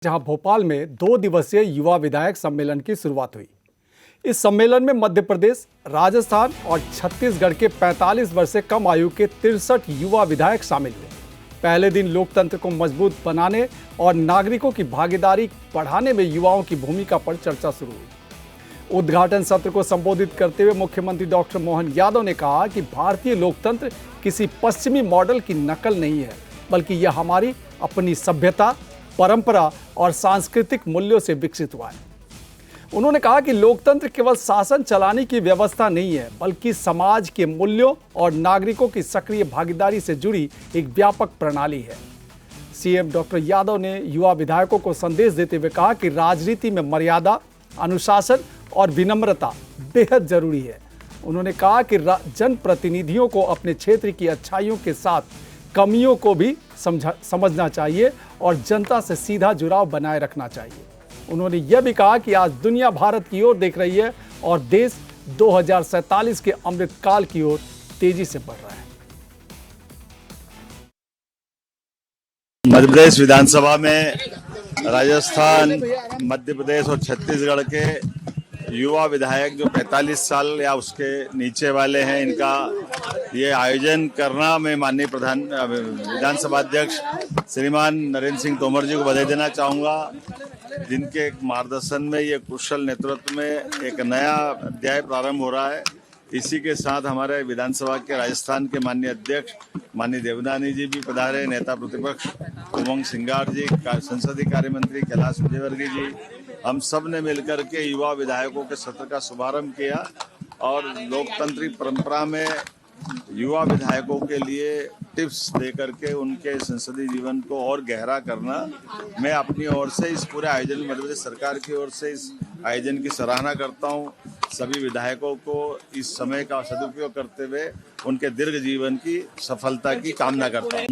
जहां भोपाल में 2 दिवसीय युवा विधायक सम्मेलन की शुरुआत हुई। इस सम्मेलन में मध्य प्रदेश, राजस्थान और छत्तीसगढ़ के 45 वर्ष से कम आयु के 63 युवा विधायक शामिल हुए। पहले दिन लोकतंत्र को मजबूत बनाने और नागरिकों की भागीदारी बढ़ाने में युवाओं की भूमिका पर चर्चा शुरू हुई। उद्घाटन सत्र को संबोधित करते हुए मुख्यमंत्री डॉक्टर मोहन यादव ने कहा कि भारतीय लोकतंत्र किसी पश्चिमी मॉडल की नकल नहीं है, बल्कि यह हमारी अपनी सभ्यता, परंपरा और सांस्कृतिक मूल्यों से विकसित हुआ है। उन्होंने कहा कि लोकतंत्र केवल शासन चलाने की व्यवस्था नहीं है, बल्कि समाज के मूल्यों और नागरिकों की सक्रिय भागीदारी से जुड़ी एक व्यापक प्रणाली है। सीएम डॉक्टर यादव ने युवा विधायकों को संदेश देते हुए कहा कि राजनीति में मर्यादा, अनुशासन और विनम्रता बेहद जरूरी है। उन्होंने कहा कि जनप्रतिनिधियों को अपने क्षेत्र की अच्छाइयों के साथ कमियों को भी समझना चाहिए और जनता से सीधा जुड़ाव बनाए रखना चाहिए। उन्होंने यह भी कहा कि आज दुनिया भारत की ओर देख रही है और देश 2047 के अमृत काल की ओर तेजी से बढ़ रहा है। मध्य प्रदेश विधानसभा में राजस्थान, मध्य प्रदेश और छत्तीसगढ़ के युवा विधायक जो 45 साल या उसके नीचे वाले हैं, इनका ये आयोजन करना मैं माननीय विधानसभा अध्यक्ष श्रीमान नरेंद्र सिंह तोमर जी को बधाई देना चाहूँगा, जिनके मार्गदर्शन में ये कुशल नेतृत्व में एक नया अध्याय प्रारंभ हो रहा है। इसी के साथ हमारे विधानसभा के राजस्थान के माननीय अध्यक्ष माननीय देवदानी जी भी पधारे, नेता प्रतिपक्ष उमंग सिंगार जी, संसदीय कार्य मंत्री कैलाश विजयवर्गीय जी, हम सब ने मिलकर के युवा विधायकों के सत्र का शुभारंभ किया और लोकतांत्रिक परंपरा में युवा विधायकों के लिए टिप्स देकर के उनके संसदीय जीवन को और गहरा करना, मैं अपनी ओर से इस पूरे आयोजन मध्य प्रदेश सरकार की ओर से इस आयोजन की सराहना करता हूं। सभी विधायकों को इस समय का सदुपयोग करते हुए उनके दीर्घ जीवन की सफलता की कामना करता हूं।